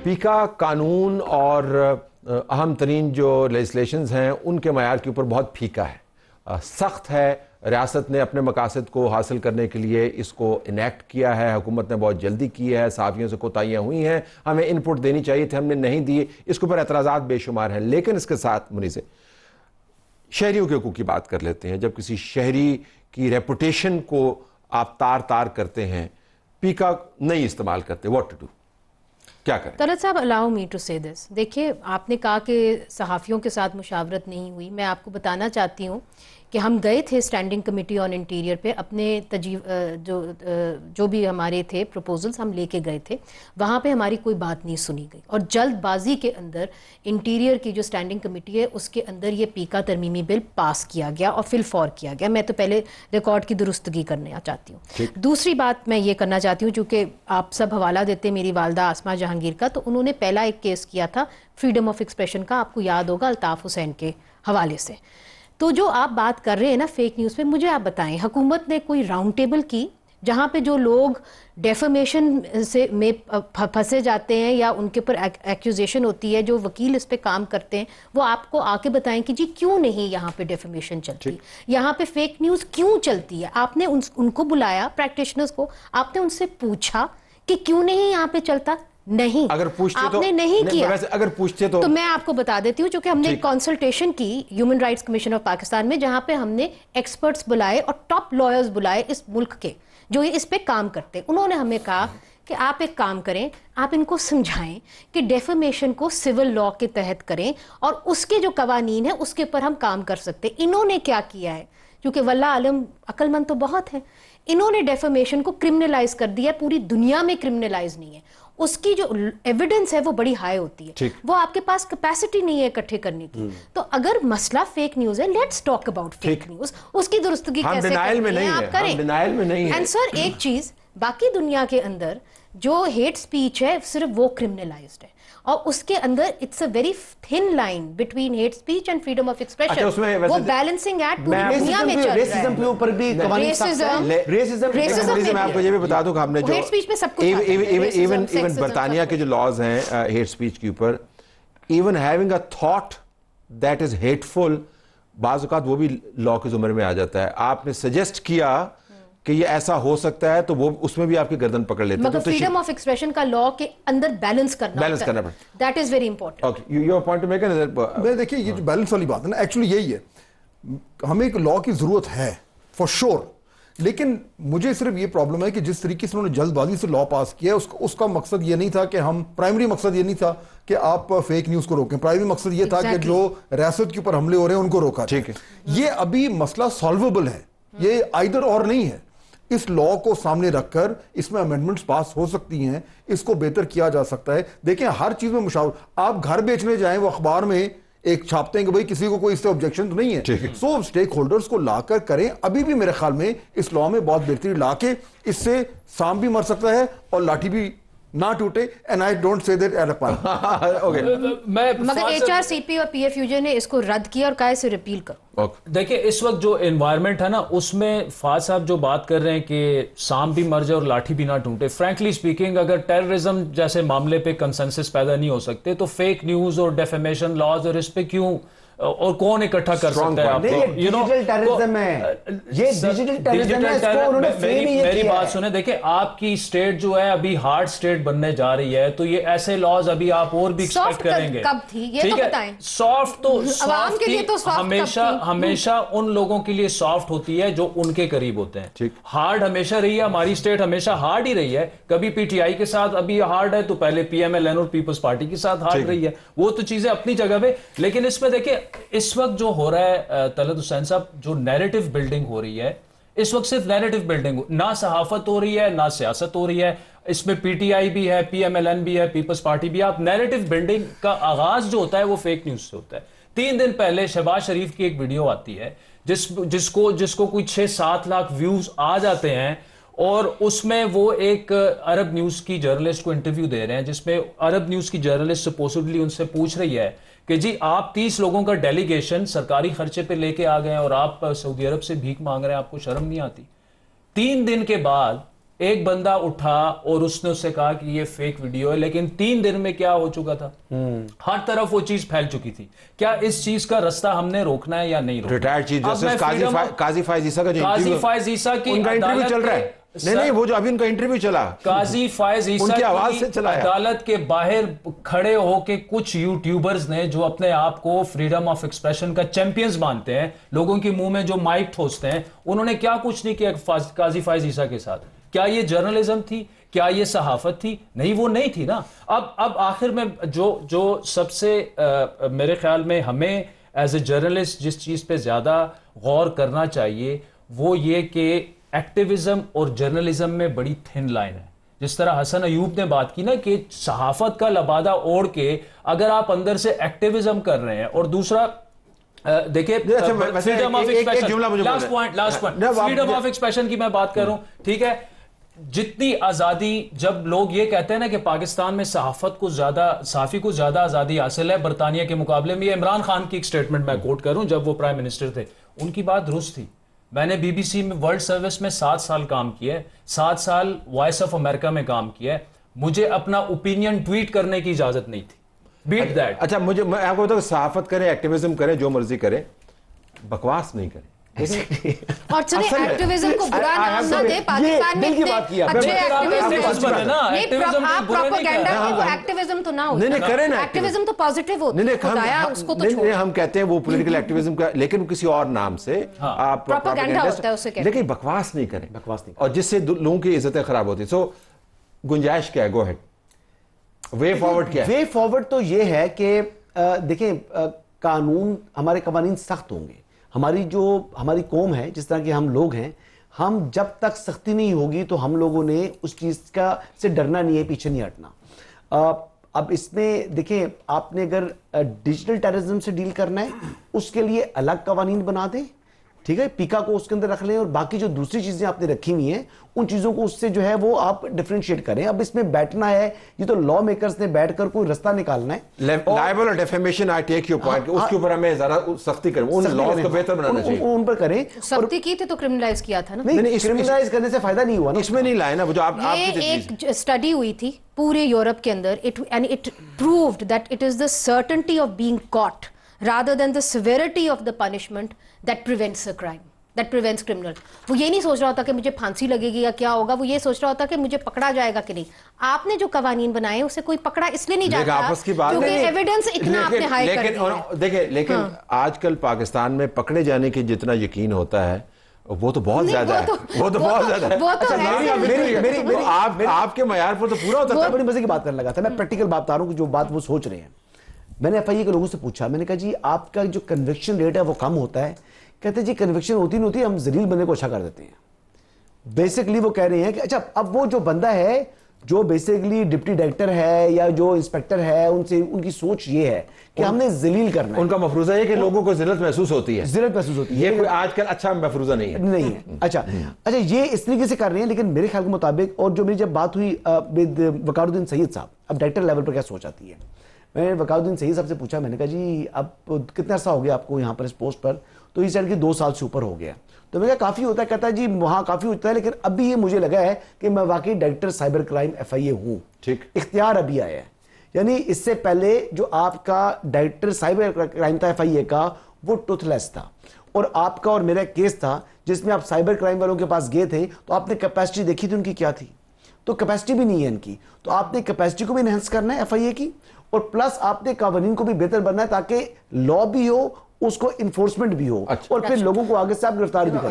پیکا قانون اور اہم ترین جو لیجسلیشنز ہیں ان کے معیار کے اوپر بہت پھیکا ہے، سخت ہے. ریاست نے اپنے مقاصد کو حاصل کرنے کے لیے اس کو انیکٹ کیا ہے، حکومت نے بہت جلدی کی ہے، صحافیوں سے کوتاہیاں ہوئی ہیں، ہمیں ان پٹ دینی چاہیے تھے، ہم نے نہیں دیے. اس کے اوپر اعتراضات بے شمار ہیں. لیکن اس کے ساتھ منیز شہریوں کے حقوق کی بات کر لیتے ہیں. جب کسی شہری کی ریپوٹیشن کو آپ تار کرتے ہیں، پیکا نہیں استعمال کرتے، واٹ ٹو ڈو، کیا کریں؟ طلعت صاحب allow me to say this. دیکھیے آپ نے کہا کہ صحافیوں کے ساتھ مشاورت نہیں ہوئی. میں آپ کو بتانا چاہتی ہوں کہ ہم گئے تھے اسٹینڈنگ کمیٹی آن انٹیریئر پہ، اپنے جو بھی ہمارے تھے پروپوزلز ہم لے کے گئے تھے، وہاں پہ ہماری کوئی بات نہیں سنی گئی، اور جلد بازی کے اندر انٹیریئر کی جو اسٹینڈنگ کمیٹی ہے اس کے اندر یہ پیکا ترمیمی بل پاس کیا گیا اور فی الفور کیا گیا. میں تو پہلے ریکارڈ کی درستگی کرنا چاہتی ہوں. دوسری بات میں یہ کرنا چاہتی ہوں، چونکہ آپ سب حوالہ دیتے میری والدہ آسما جہانگیر کا، تو انہوں نے پہلا ایک کیس کیا تھا فریڈم آف ایکسپریشن کا، آپ کو یاد ہوگا الطاف حسین کے حوالے سے. تو جو آپ بات کر رہے ہیں نا فیک نیوز پہ، مجھے آپ بتائیں حکومت نے کوئی راؤنڈ ٹیبل کی جہاں پہ جو لوگ ڈیفیمیشن میں پھنسے جاتے ہیں یا ان کے اوپر ایکیوزیشن ہوتی ہے، جو وکیل اس پہ کام کرتے ہیں، وہ آپ کو آ کے بتائیں کہ جی کیوں نہیں یہاں پہ ڈیفیمیشن چلتی، یہاں پہ فیک نیوز کیوں چلتی ہے. آپ نے ان کو بلایا، پریکٹیشنرز کو، آپ نے ان سے پوچھا کہ کیوں نہیں یہاں پہ چلتا؟ نہیں. اگر پوچھتے آپ نے نہیں کیا. اگر پوچھتے تو میں آپ کو بتا دیتی ہوں، چونکہ ہم نے کنسلٹیشن کی human rights commission of Pakistan میں، جہاں پہ ہم نے ایکسپرٹس بلائے اور ٹاپ لائرز بلائے اس ملک کے جو اس پہ کام کرتے. انہوں نے ہمیں کہا کہ آپ ایک کام کریں، آپ ان کو سمجھائیں کہ ڈیفیمیشن کو سول لا کے تحت کریں اور اس کے جو قوانین ہیں اس کے اوپر ہم کام کر سکتے. انہوں نے کیا کیا ہے، کیونکہ واللہ عالم عقل مند تو بہت ہیں، انہوں نے ڈیفیمیشن کو کرمنلائز کر دیا. پوری دنیا میں کرمنلائز نہیں ہے. اس کی جو ایویڈنس ہے وہ بڑی ہائی ہوتی ہے، وہ آپ کے پاس کیپیسٹی نہیں ہے اکٹھے کرنے کی. تو اگر مسئلہ فیک نیوز ہے، let's talk about fake news, اس کی درستگی کیسے کرنی ہے آپ کریں. اینڈ سر ایک چیز، باقی دنیا کے اندر جو ہیٹ سپیچ ہے صرف وہ کرمنلائزڈ ہے، اور اس کے اندر it's a very thin line between hate speech and freedom of expression. وہ بیلنسنگ ایکٹ پوری دنیا میں چل رہا ہے. ریسزم کے اوپر بھی قوانین سخت ہیں. ریسزم میں آپ کو یہ بھی بتا دوں کہ ہم نے جو ہیٹ سپیچ میں سب کچھ ایون برطانیہ کے جو لاز ہیں ہیٹ سپیچ کے اوپر، even having a thought that is hateful, بعض اوقات وہ بھی لا کے زمرے میں آ جاتا ہے. آپ نے سجیسٹ کیا کہ یہ ایسا ہو سکتا ہے تو وہ اس میں بھی آپ کی گردن پکڑ لیتے ہیں. مگر فریڈم آف ایکسپریشن کا لا کے اندر بیلنس کرنا پڑتا ہے. That is very important. Okay, your point to make ہے. دیکھیے یہ جو بیلنس والی بات ہے نا، ایکچولی یہی ہے، ہمیں ایک لا کی ضرورت ہے فار شور، لیکن مجھے صرف یہ پرابلم ہے کہ جس طریقے سے انہوں نے جلد بازی سے لا پاس کیا ہے، اس کا مقصد یہ نہیں تھا کہ ہم، پرائمری مقصد یہ نہیں تھا کہ آپ فیک نیوز کو روکیں، پرائمری مقصد یہ تھا کہ جو ریاست کے اوپر حملے ہو رہے ہیں ان کو روکا. ٹھیک ہے، یہ ابھی مسئلہ سالویبل ہے، یہ آئدر اور نہیں ہے. اس لا کو سامنے رکھ کر اس میں امینڈمنٹس پاس ہو سکتی ہیں، اس کو بہتر کیا جا سکتا ہے. دیکھیں ہر چیز میں مشاورت، آپ گھر بیچنے جائیں وہ اخبار میں ایک چھاپتے ہیں کہ بھئی کسی کو کوئی اس سے آبجیکشن تو نہیں ہے، سو اسٹیک ہولڈرز کو لا کر کریں. ابھی بھی میرے خیال میں اس لا میں بہت بہتری لا کے اس سے سام بھی مر سکتا ہے اور لاٹھی بھی نہ ٹوٹے. And I don't say that at a point. مگر ایچ آر سی پی اور پی ایف یو جے نے اس کو رد کیا اور کہا اسے ریپیل کرو. دیکھیں اس وقت جو انوائرمنٹ ہے نا، اس میں فاض صاحب جو بات کر رہے ہیں کہ سام بھی مر جائے اور لاٹھی بھی نہ ٹوٹے، فرینکلی اسپیکنگ اگر ٹیررزم جیسے معاملے پہ کنسنسس پیدا نہیں ہو سکتے تو فیک نیوز اور ڈیفیمیشن لاز اور اس پہ کیوں اور کون اکٹھا کر سکتا ہے آپ کو؟ ڈیجیٹل ٹیررزم ہے، یہ ڈیجیٹل ٹیررزم ہے، اس کو انہوں نے فریم ہی یہ کیا ہے. میری بات سنیں، دیکھیں آپ کی سٹیٹ جو ہے ابھی ہارڈ سٹیٹ بننے جا رہی ہے، تو یہ ایسے لاز ابھی آپ اور بھی ایکسپیکٹ کریں گے. کب تھی یہ تو بتائیں. سافٹ تو عوام کے لیے تو ہمیشہ ان لوگوں کے لیے سافٹ ہوتی ہے جو ان کے قریب ہوتے ہیں. ہارڈ ہمیشہ رہی ہے، ہماری سٹیٹ ہمیشہ ہارڈ ہی رہی ہے. کبھی پی ٹی آئی کے ساتھ ابھی ہارڈ ہے تو پہلے پی ایم ایل این اور پیپلز پارٹی کے ساتھ ہارڈ رہی ہے. وہ تو چیزیں اپنی جگہ پہ، لیکن اس میں دیکھیں اس وقت جو ہو رہا ہے طلعت حسین صاحب، جو نیریٹو بلڈنگ ہو رہی ہے اس وقت، صرف نیریٹو بلڈنگ، نہ صحافت ہو رہی ہے نہ سیاست ہو رہی ہے. اس میں پی ٹی آئی بھی ہے، پی ایم ایل این بھی ہے، پیپلز پارٹی بھی ہے. آپ نیریٹو بلڈنگ کا آغاز جو ہوتا ہے وہ فیک نیوز سے ہوتا ہے. 3 دن پہلے شہباز شریف کی ایک ویڈیو آتی ہے جس کو کوئی 6-7 لاکھ ویوز آ جاتے ہیں، اور اس میں وہ ایک عرب نیوز کی جرنلسٹ کو انٹرویو دے رہے ہیں، جس میں عرب نیوز کی جرنلسٹ سپوزڈلی ان سے پوچھ رہی ہے کہ جی آپ 30 لوگوں کا ڈیلیگیشن سرکاری خرچے پہ لے کے آ گئے اور آپ سعودی عرب سے بھیک مانگ رہے ہیں، آپ کو شرم نہیں آتی؟ 3 دن کے بعد ایک بندہ اٹھا اور اس نے اس سے کہا کہ یہ فیک ویڈیو ہے، لیکن 3 دن میں کیا ہو چکا تھا، ہر طرف وہ چیز پھیل چکی تھی. کیا اس چیز کا رستہ ہم نے روکنا ہے یا نہیں روکنا؟ ریٹائرڈ چیف جسٹس قاضی فائز عیسیٰ کا جو قاضی فائز عیسیٰ کی ان کا انٹرویو چل رہا ہے، نہیں وہ جو ابھی ان کا انٹرویو چلا، قاضی فائز عیسیٰ کی آواز سے چلا ہے. عدالت کے باہر کھڑے ہو کے کچھ یوٹیوبرز نے جو اپنے آپ کو فریڈم آف ایکسپریشن کا چیمپئنز مانتے ہیں، لوگوں کی منہ میں جو مائک ٹھوستے ہیں، انہوں نے کیا کچھ نہیں کیا قاضی فائز عیسیٰ کے ساتھ. کیا یہ جرنلزم تھی؟ کیا یہ صحافت تھی؟ نہیں، وہ نہیں تھی نا. اب آخر میں جو سب سے میرے خیال میں ہمیں ایز اے جرنلسٹ جس چیز پہ زیادہ غور کرنا چاہیے وہ یہ کہ ایکٹیویزم اور جرنلزم میں بڑی تھن لائن ہے. جس طرح حسن ایوب نے بات کی نا کہ صحافت کا لبادہ اوڑھ کے اگر آپ اندر سے ایکٹیویزم کر رہے ہیں، اور دوسرا دیکھیں freedom of expression, last point freedom of expression کی میں بات کر رہا ہوں، ٹھیک ہے. جتنی آزادی، جب لوگ یہ کہتے ہیں نا کہ پاکستان میں صحافی کو زیادہ آزادی حاصل ہے برطانیہ کے مقابلے میں، یہ عمران خان کی ایک سٹیٹمنٹ میں کوٹ کروں جب وہ پرائم منسٹر تھے، ان کی بات درست تھی. میں نے بی بی سی میں ورلڈ سروس میں 7 سال کام کیا ہے، 7 سال وائس آف امریکہ میں کام کیا ہے، مجھے اپنا اوپینین ٹویٹ کرنے کی اجازت نہیں تھی. Beat that. اچھا میں آپ کو بتاؤں، صحافت کریں، ایکٹیویزم کریں، جو مرضی کریں، بکواس نہیں کریں. اور چلیں ایکٹیویزم کو برا نام نہ دے، پاکستان میں اتنے اچھے ایکٹیویزم ہیں، آپ پروپیگنڈا کی وہ ایکٹیویزم تو نہ ہو. نہیں کریں نا، ایکٹیویزم تو پازیٹیو ہوتا ہے، خدایا اس کو تو چھوڑ. ہم کہتے ہیں وہ پولیٹیکل ایکٹیویزم کا، لیکن کسی اور نام سے آپ پروپیگنڈا ہوتا ہے اسے کہتے ہیں، لیکن بکواس نہیں کریں، اور جس سے لوگوں کی عزتیں خراب ہوتی. سو گنجائش کیا ہے؟ گو ہیڈ. وے فارورڈ کیا ہے؟ وے فارورڈ تو یہ ہے کہ دیکھیں ہمارے قوانین سخت ہوں گے. ہماری قوم ہے، جس طرح کہ ہم لوگ ہیں، ہم جب تک سختی نہیں ہوگی تو ہم لوگوں نے اس چیز سے ڈرنا نہیں ہے، پیچھے نہیں ہٹنا. اب اس میں دیکھیں، آپ نے اگر ڈیجیٹل ٹیررزم سے ڈیل کرنا ہے اس کے لیے الگ قوانین بنا دیں، ٹھیک ہے، پیکا کو اس کے اندر رکھ لیں، اور باقی جو دوسری چیزیں آپ نے رکھی ہوئی ہیں ان چیزوں کو اس سے جو ہے وہ آپ ڈیفرینشیٹ کریں. اب اس میں بیٹھنا ہے، یہ تو لا میکرز نے بیٹھ کر کوئی رستہ نکالنا ہے. لائبل اور defamation, I take your point, اس کے اوپر ہمیں ذرا سختی کریں، ان لاز کو بہتر بنانا چاہیے، ان پر کریں. سختی کی تھی تو کرمنلائز کیا تھا نا. نہیں، کرمنلائز کرنے سے فائدہ نہیں ہوا نا، اس میں نہیں لائے نا. جو یہ ایک اسٹڈی ہوئی تھی پورے یورپ کے اندر، and it proved that it is the certainty of being caught rather than the severity of the punishment that prevents a crime, that prevents criminal. وہ یہ نہیں سوچ رہا ہوتا کہ مجھے پھانسی لگے گی یا کیا ہوگا، وہ یہ سوچ رہا ہوتا کہ مجھے پکڑا جائے گا کہ نہیں. آپ نے جو قوانین بنائے اسے کوئی پکڑا اس لیے نہیں جاتا کیونکہ ایویڈنس اتنا آپ نے ہائی کر دیا ہے. دیکھیں، لیکن آج کل پاکستان میں پکڑے جانے کی جتنا یقین ہوتا ہے وہ تو بہت زیادہ ہے، وہ تو بہت زیادہ ہے. آپ کے معیار پر تو پورا ہوتا ہے. بڑی مزے کی بات کرنے لگا تھا، میں پریکٹیکل بات بتا رہا ہوں کہ جو بات وہ سوچ رہے ہیں. میں نے ایف آئی اے کے لوگوں سے پوچھا، میں نے کہا جی آپ کا جو کنوکشن ریٹ ہے وہ کم ہوتا ہے؟ کہتے ہیں جی کنوکشن ہوتی نہیں ہوتی، ہم ذلیل بندے کو اچھا کر دیتے ہیں. بیسکلی وہ کہہ رہے ہیں کہ اچھا اب وہ جو بندہ ہے جو بیسکلی ڈپٹی ڈائریکٹر ہے یا جو انسپیکٹر ہے، ان کی سوچ یہ ہے کہ ہم نے ذلیل کرنا ہے. ان کا مفروضہ ہے کہ لوگوں کو ذلت محسوس ہوتی ہے، ذلت محسوس ہوتی ہے. یہ کوئی آج کل اچھا مفروضہ نہیں ہے، نہیں ہے. اچھا یہ اس طریقے سے کر رہے ہیں. لیکن میرے خیال کے مطابق، اور جو میری جب بات ہوئی وقار الدین سید صاحب، اب ڈائریکٹر لیول پر کیا سوچ آتی ہے، میں نے وقار الدین سید صاحب سے پوچھا، میں نے کہا جی اب کتنا عرصہ ہو گیا آپ کو یہاں پر اس پوسٹ پر؟ تو یہ سیڈ کہ 2 سال سے اوپر ہو گیا. تو میں نے کہا کافی ہوتا ہے. کہتا ہے جی وہاں کافی ہوتا ہے، لیکن ابھی یہ مجھے لگا ہے کہ میں واقعی ڈائریکٹر سائبر کرائم ایف آئی اے ہوں. ٹھیک، اختیار ابھی آیا ہے. یعنی اس سے پہلے جو آپ کا ڈائریکٹر سائبر کرائم تھا ایف آئی اے کا، وہ ٹوتھ لیس تھا. اور آپ کا اور میرا کیس تھا جس میں آپ سائبر کرائم والوں کے پاس گئے تھے، تو آپ نے کیپیسٹی دیکھی تھی ان کی کیا تھی. تو کیپیسٹی بھی نہیں ہے ان کی. تو آپ نے کیپیسٹی کو بھی انہینس کرنا ہے ایف آئی اے کی، اور پلس آپ نے قوانین کو بھی بہتر بننا ہے تاکہ لا بھی ہو، اس کو انفورسمنٹ بھی ہو، اور پھر لوگوں کو آگے سے آپ گرفتار بھی کریں.